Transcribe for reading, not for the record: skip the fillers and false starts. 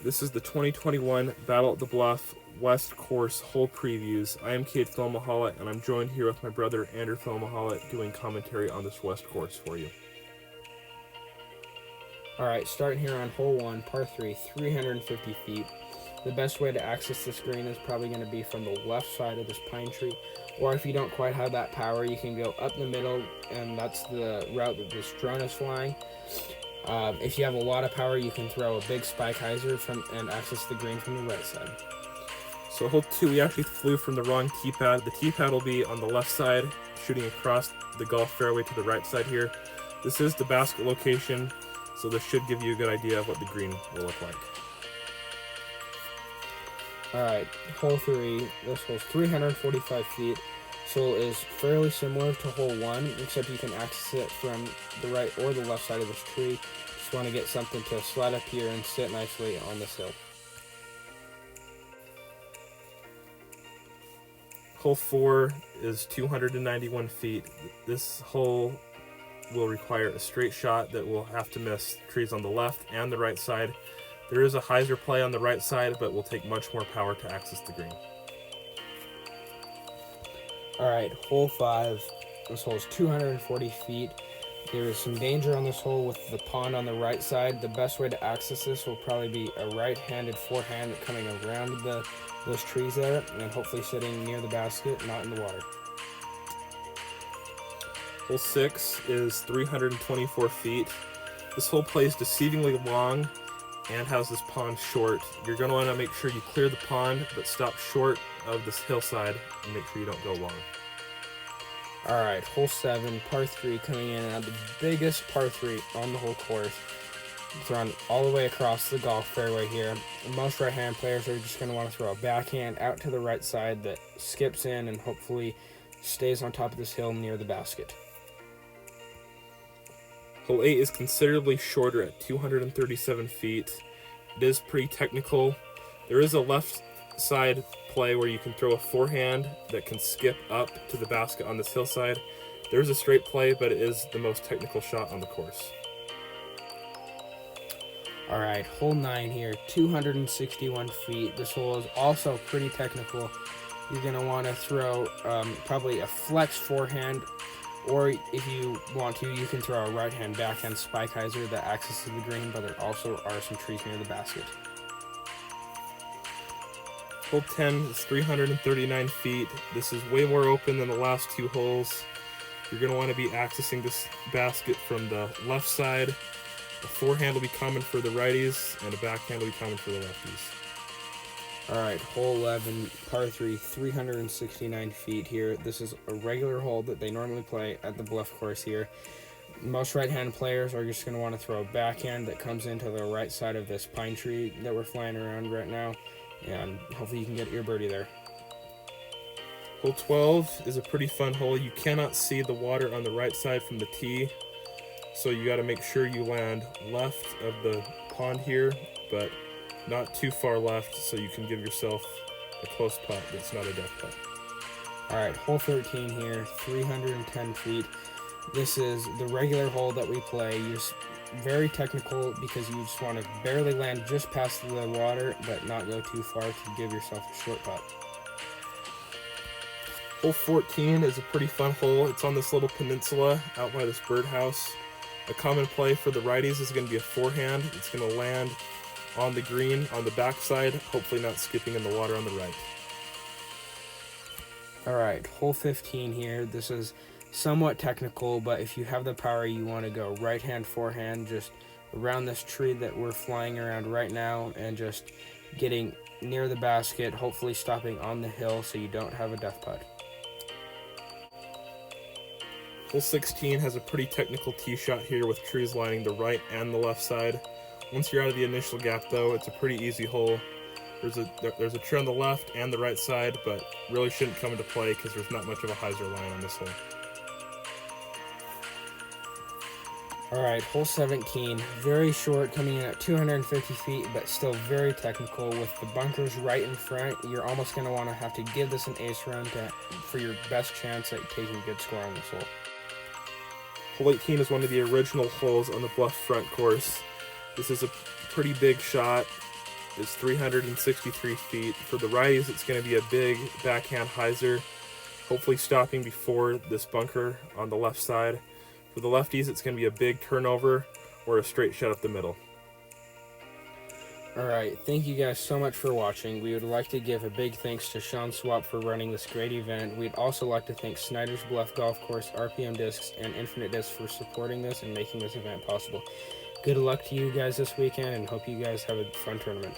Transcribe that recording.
This is the 2021 Battle at the Bluff West Course hole previews. I am Cade Fomahalet, and I'm joined here with my brother Andrew Fomahalet doing commentary on this West Course for you. Alright, starting here on hole 1, par 3, 350 feet. The best way to access this green is probably going to be from the left side of this pine tree, or if you don't quite have that power, you can go up the middle, and that's the route that this drone is flying. If you have a lot of power, you can throw a big spike hyzer and access the green from the right side. So hole 2, we actually flew from the wrong tee pad. The tee pad will be on the left side, shooting across the golf fairway to the right side here. This is the basket location, so this should give you a good idea of what the green will look like. Alright, hole 3, this hole's 345 feet. This hole is fairly similar to hole 1, except you can access it from the right or the left side of this tree. Just want to get something to slide up here and sit nicely on this hill. Hole 4 is 291 feet. This hole will require a straight shot that will have to miss trees on the left and the right side. There is a hyzer play on the right side, but will take much more power to access the green. Alright, hole 5. This hole is 240 feet. There is some danger on this hole with the pond on the right side. The best way to access this will probably be a right-handed forehand coming around those trees there, and hopefully sitting near the basket, not in the water. Hole 6 is 324 feet. This hole plays deceivingly long and has this pond short. You're going to want to make sure you clear the pond, but stop short of this hillside and make sure you don't go long. Alright, hole 7, par 3, coming in at the biggest par 3 on the whole course. It's run all the way across the golf fairway here. Most right-hand players are just going to want to throw a backhand out to the right side that skips in and hopefully stays on top of this hill near the basket. Hole 8 is considerably shorter at 237 feet. It is pretty technical. There is a left side play where you can throw a forehand that can skip up to the basket on this hillside. There is a straight play, but it is the most technical shot on the course. Alright, hole 9 here, 261 feet. This hole is also pretty technical. You're going to want to throw probably a flex forehand, or if you want to, you can throw a right-hand backhand spike hyzer that accesses the green, but there also are some trees near the basket. Hole 10 is 339 feet. This is way more open than the last two holes. You're going to want to be accessing this basket from the left side. A forehand will be common for the righties, and a backhand will be common for the lefties. Alright, hole 11, par 3, 369 feet here. This is a regular hole that they normally play at the Bluff course here. Most right-hand players are just going to want to throw a backhand that comes into the right side of this pine tree that we're flying around right now, and hopefully you can get your birdie there. Hole 12 is a pretty fun hole. You cannot see the water on the right side from the tee, so you got to make sure you land left of the pond here, but not too far left, so you can give yourself a close putt that's not a death putt. Alright, hole 13 here, 310 feet. This is the regular hole that we play. You're just very technical because you just want to barely land just past the water, but not go too far to give yourself a short putt. Hole 14 is a pretty fun hole. It's on this little peninsula out by this birdhouse. A common play for the righties is going to be a forehand. It's going to land on the green on the backside, hopefully not skipping in the water on the right. Alright, hole 15 here. This is somewhat technical, but if you have the power, you want to go right-hand forehand just around this tree that we're flying around right now and just getting near the basket, hopefully stopping on the hill so you don't have a death putt. Hole 16 has a pretty technical tee shot here with trees lining the right and the left side. Once you're out of the initial gap, though, it's a pretty easy hole. There's a tree on the left and the right side, but really shouldn't come into play because there's not much of a hyzer line on this hole. Alright, hole 17, very short, coming in at 250 feet, but still very technical with the bunkers right in front. You're almost going to want to have to give this an ace run for your best chance at taking a good score on this hole. Hole 18 is one of the original holes on the Bluff front course. This is a pretty big shot. is 363 feet. For the righties, it's going to be a big backhand hyzer, hopefully stopping before this bunker on the left side. For the lefties, it's going to be a big turnover or a straight shot up the middle. Alright, thank you guys so much for watching. We would like to give a big thanks to Sean Swap for running this great event. We'd also like to thank Snyder's Bluff Golf Course, RPM Discs, and Infinite Discs for supporting this and making this event possible. Good luck to you guys this weekend, and hope you guys have a fun tournament.